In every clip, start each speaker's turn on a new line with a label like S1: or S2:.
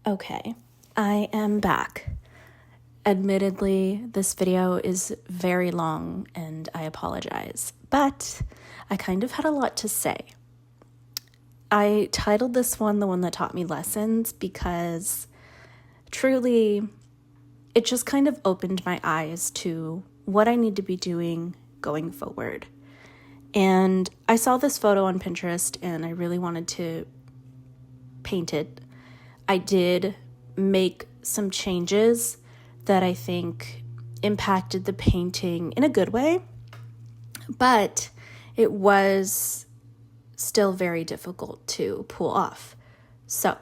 S1: Okay, I am back. Admittedly, this video is very long and I apologize, but I kind of had a lot to say. I titled this one The One That Taught Me Lessons because truly it just kind of opened my eyes to what I need to be doing going forward. And I saw this photo on Pinterest and I really wanted to paint it. I did make some changes that I think impacted the painting in a good way, but it was still very difficult to pull off. So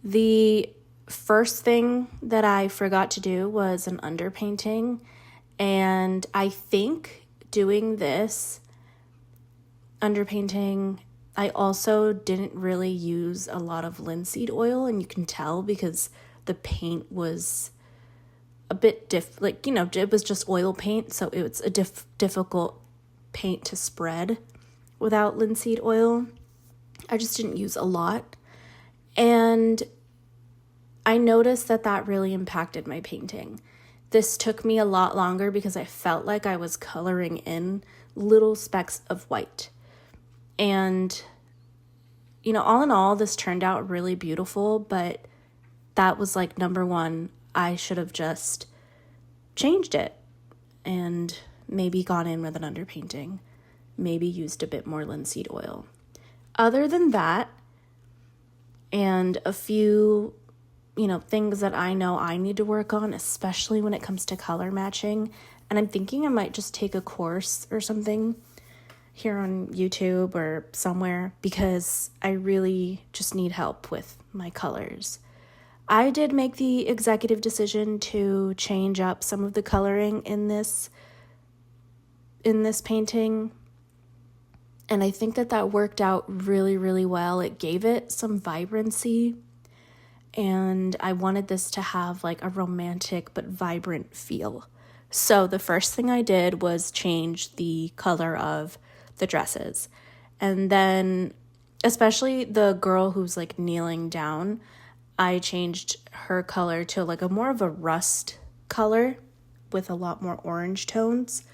S1: the first thing that I forgot to do was an underpainting, and I think doing this underpainting, I also didn't really use a lot of linseed oil, and you can tell because the paint was a bit it was just oil paint, so it was a difficult paint to spread without linseed oil. I just didn't use a lot, and I noticed that really impacted my painting. This took me a lot longer because I felt like I was coloring in little specks of white. And, all in all, this turned out really beautiful, but that was like number one. I should have just changed it and maybe gone in with an underpainting, maybe used a bit more linseed oil. Other than that, and a few, things that I know I need to work on, especially when it comes to color matching, and I'm thinking I might just take a course or something here on YouTube or somewhere because I really just need help with my colors. I did make the executive decision to change up some of the coloring in this painting, and I think that worked out really, really well. It gave it some vibrancy, and I wanted this to have like a romantic but vibrant feel. So the first thing I did was change the color of the dresses. And then especially the girl who's like kneeling down, I changed her color to like a more of a rust color with a lot more orange tones.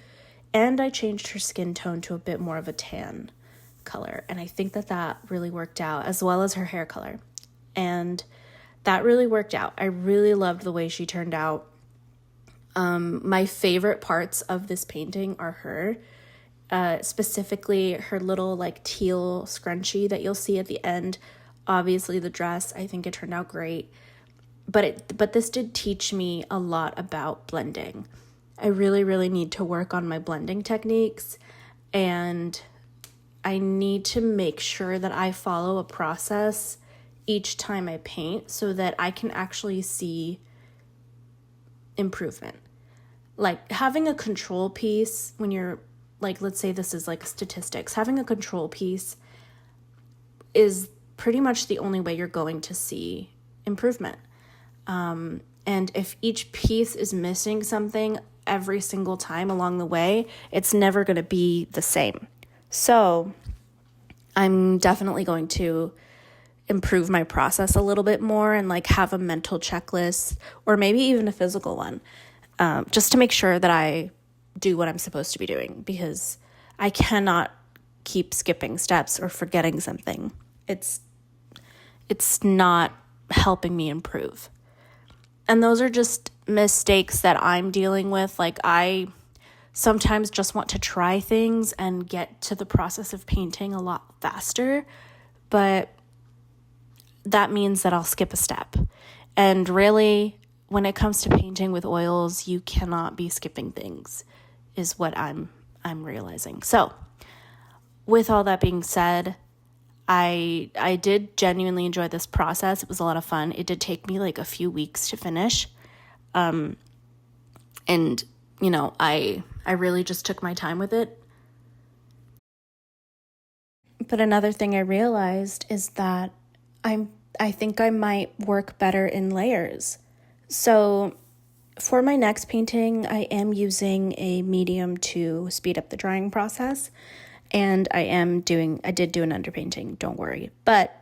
S1: And I changed her skin tone to a bit more of a tan color. And I think that really worked out, as well as her hair color. And that really worked out. I really loved the way she turned out. My favorite parts of this painting are her. Specifically her little like teal scrunchie that you'll see at the end. Obviously the dress, I think it turned out great, but this did teach me a lot about blending. I really, really need to work on my blending techniques, and I need to make sure that I follow a process each time I paint so that I can actually see improvement. Like having a control piece when you're like, let's say this is like statistics, having a control piece is pretty much the only way you're going to see improvement. And if each piece is missing something every single time along the way, it's never going to be the same. So I'm definitely going to improve my process a little bit more and like have a mental checklist or maybe even a physical one, just to make sure that I do what I'm supposed to be doing, because I cannot keep skipping steps or forgetting something. It's not helping me improve. And those are just mistakes that I'm dealing with. Like I sometimes just want to try things and get to the process of painting a lot faster, but that means that I'll skip a step. And really, when it comes to painting with oils, you cannot be skipping things, is what I'm realizing. So with all that being said, I did genuinely enjoy this process. It was a lot of fun. It did take me like a few weeks to finish. And I really just took my time with it. But another thing I realized is that I think I might work better in layers. So for my next painting, I am using a medium to speed up the drying process, and I did do an underpainting, don't worry. But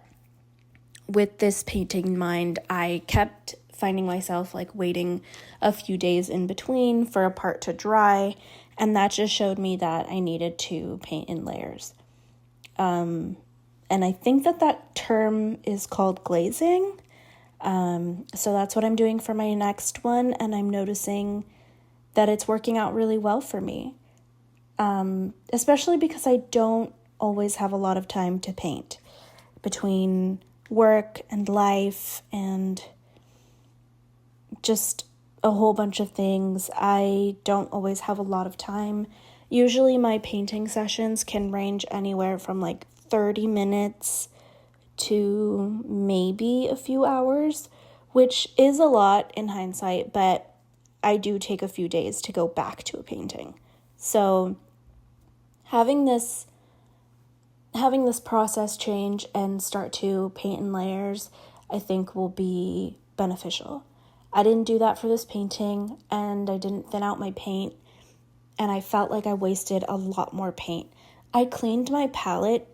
S1: with this painting in mind, I kept finding myself like waiting a few days in between for a part to dry, and that just showed me that I needed to paint in layers. And I think that term is called glazing. So that's what I'm doing for my next one, and I'm noticing that it's working out really well for me. Especially because I don't always have a lot of time to paint between work and life and just a whole bunch of things. I don't always have a lot of time. Usually my painting sessions can range anywhere from like 30 minutes to maybe a few hours, which is a lot in hindsight, but I do take a few days to go back to a painting. So having this process change and start to paint in layers, I think will be beneficial. I didn't do that for this painting, and I didn't thin out my paint, and I felt like I wasted a lot more paint. I cleaned my palette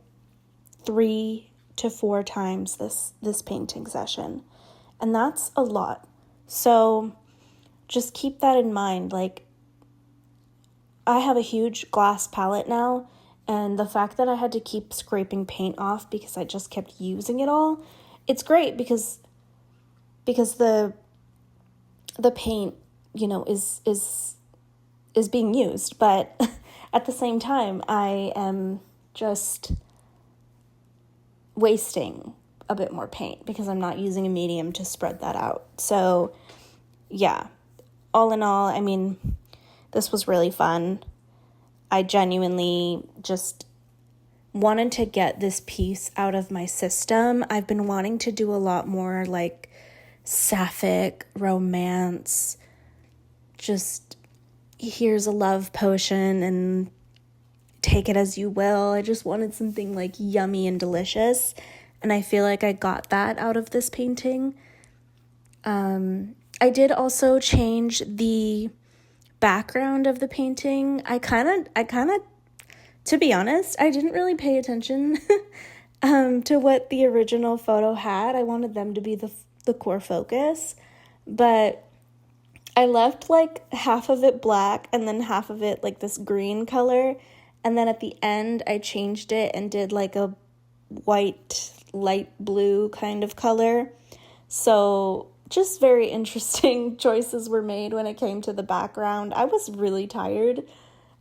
S1: 3 to 4 times this painting session, and that's a lot. So just keep that in mind. Like, I have a huge glass palette now, and the fact that I had to keep scraping paint off because I just kept using it all, it's great because the paint, is being used, but at the same time, I am just wasting a bit more paint because I'm not using a medium to spread that out. So yeah, all in all, I mean, this was really fun. I genuinely just wanted to get this piece out of my system. I've been wanting to do a lot more like Sapphic romance, just here's a love potion and take it as you will. I just wanted something like yummy and delicious, and I feel like I got that out of this painting. I did also change the background of the painting. I kind of, to be honest, I didn't really pay attention to what the original photo had. I wanted them to be the core focus, but I left like half of it black and then half of it like this green color, and then at the end I changed it and did like a white light blue kind of color. So just very interesting choices were made when it came to the background. I was really tired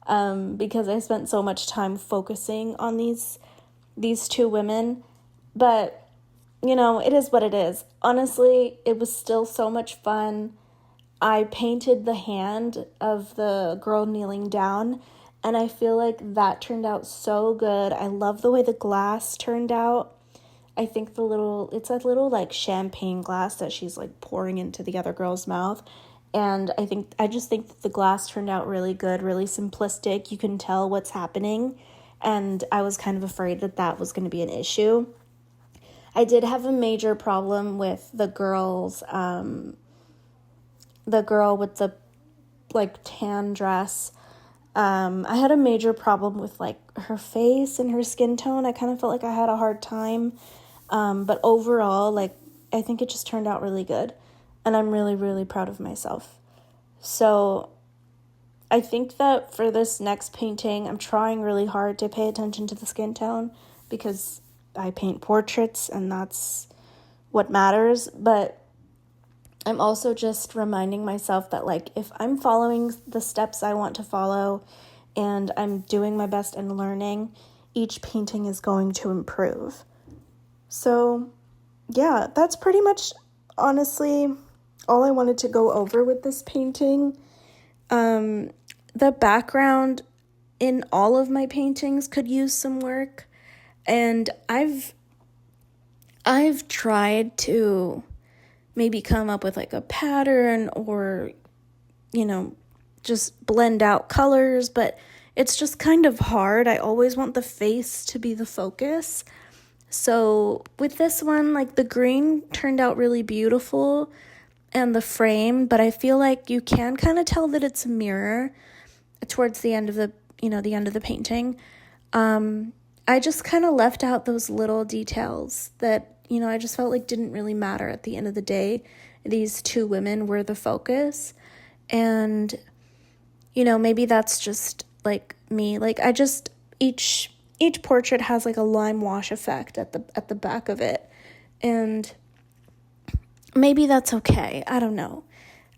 S1: because I spent so much time focusing on these two women, but it is what it is. Honestly, it was still so much fun. I painted the hand of the girl kneeling down, and I feel like that turned out so good. I love the way the glass turned out. I think it's a little like champagne glass that she's like pouring into the other girl's mouth. And I just think that the glass turned out really good, really simplistic. You can tell what's happening. And I was kind of afraid that was going to be an issue. I did have a major problem with the girl with the like tan dress. I had a major problem with like her face and her skin tone. I kind of felt like I had a hard time. But overall, like, I think it just turned out really good, and I'm really, really proud of myself. So I think that for this next painting, I'm trying really hard to pay attention to the skin tone because I paint portraits and that's what matters. But I'm also just reminding myself that, like, if I'm following the steps I want to follow and I'm doing my best and learning, each painting is going to improve. So, yeah, that's pretty much, honestly, all I wanted to go over with this painting. The background in all of my paintings could use some work, and I've tried to maybe come up with like a pattern or, just blend out colors, but it's just kind of hard. I always want the face to be the focus. So with this one, like, the green turned out really beautiful and the frame, but I feel like you can kind of tell that it's a mirror towards the end of the painting. I just kind of left out those little details that, I just felt like didn't really matter at the end of the day. These two women were the focus. And, maybe that's just like me. Like each portrait has like a lime wash effect at the back of it. And maybe that's okay. I don't know.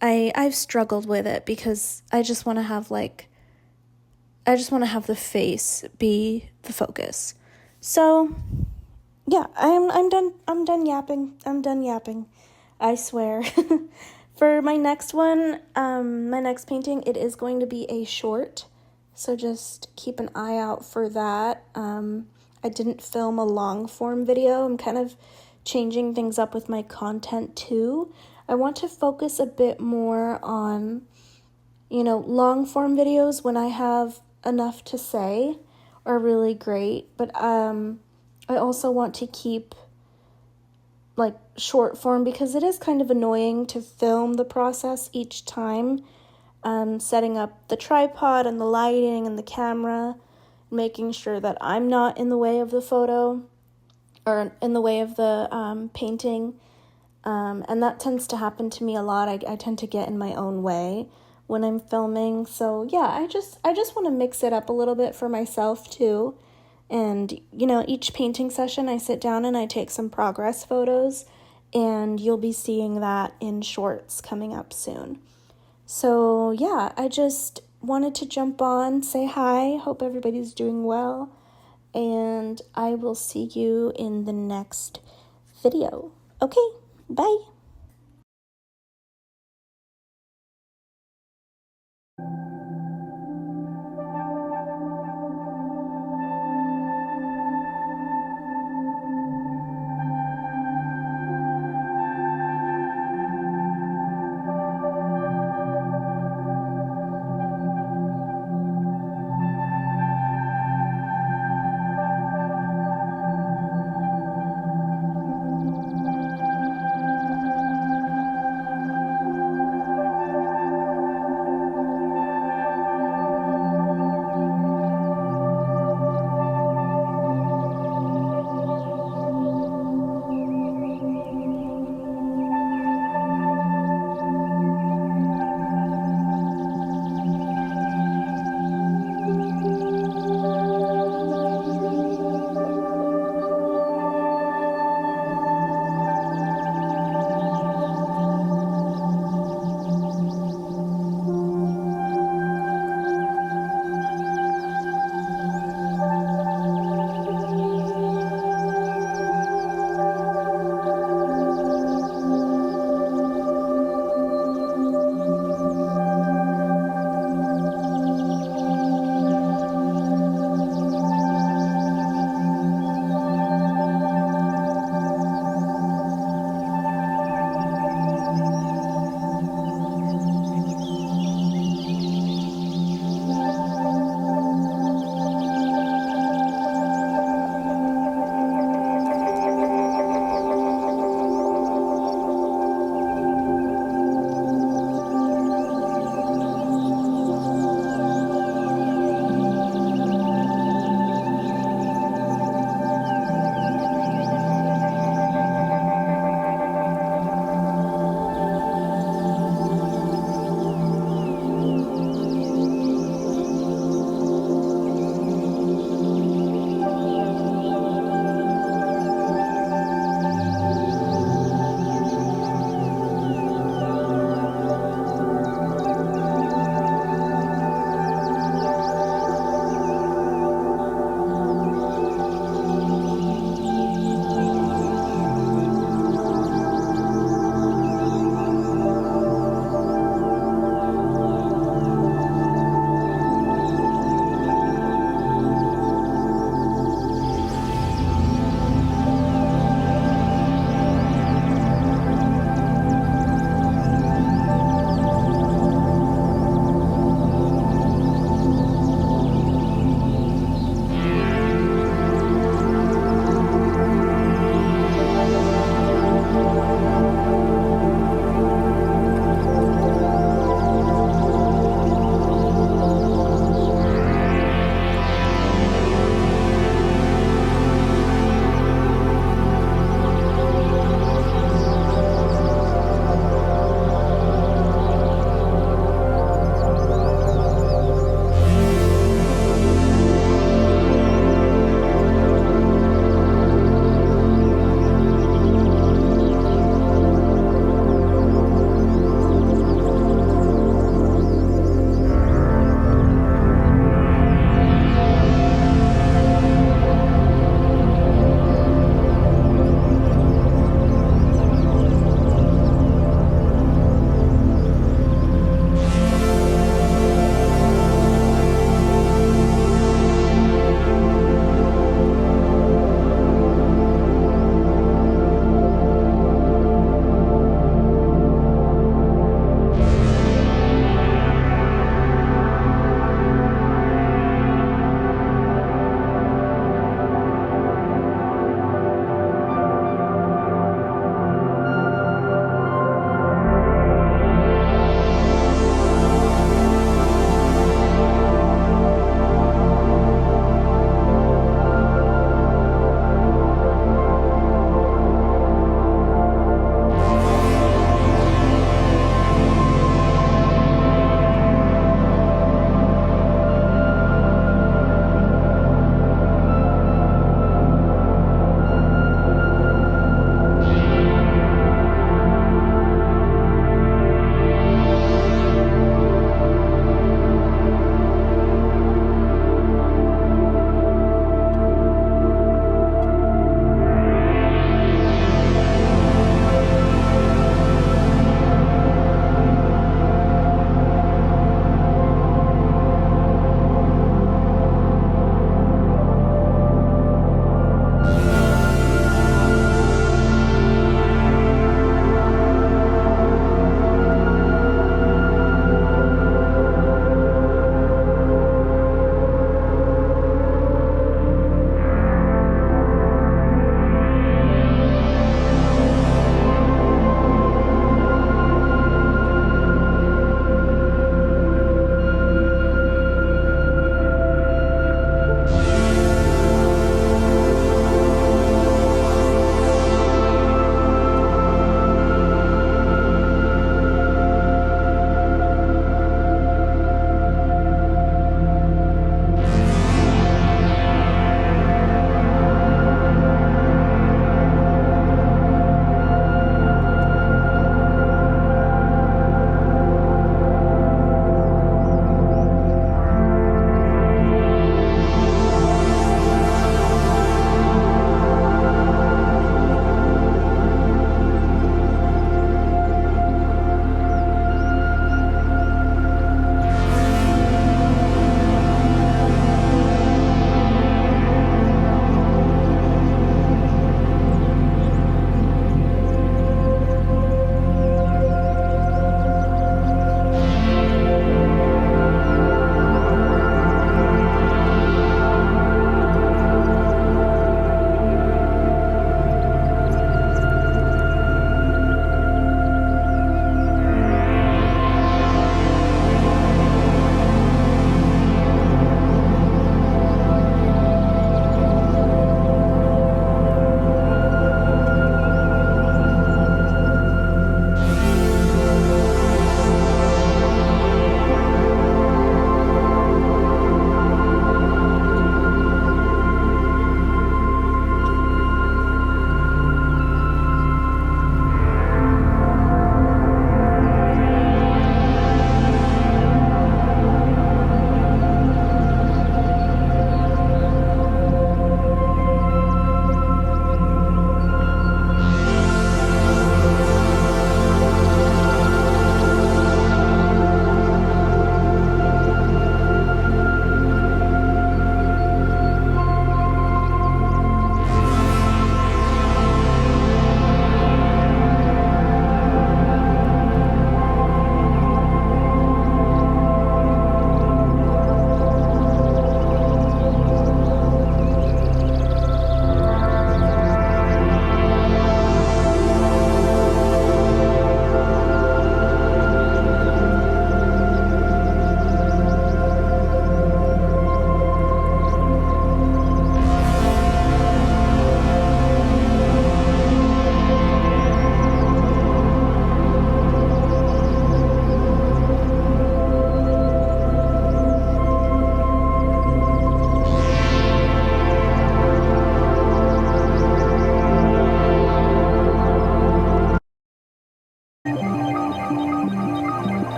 S1: I've struggled with it because I just want to have the face be the focus. So, yeah, I'm done yapping. I swear. For my next one, my next painting, it is going to be a short. So just keep an eye out for that. I didn't film a long form video. I'm kind of changing things up with my content too. I want to focus a bit more on, long form videos when I have enough to say are really great. But I also want to keep like short form because it is kind of annoying to film the process each time. Setting up the tripod and the lighting and the camera, making sure that I'm not in the way of the photo or in the way of the painting. And that tends to happen to me a lot. I tend to get in my own way when I'm filming. So yeah, I just want to mix it up a little bit for myself too. And, each painting session I sit down and I take some progress photos, and you'll be seeing that in shorts coming up soon. So yeah, I just wanted to jump on, say hi, hope everybody's doing well, and I will see you in the next video. Okay, bye.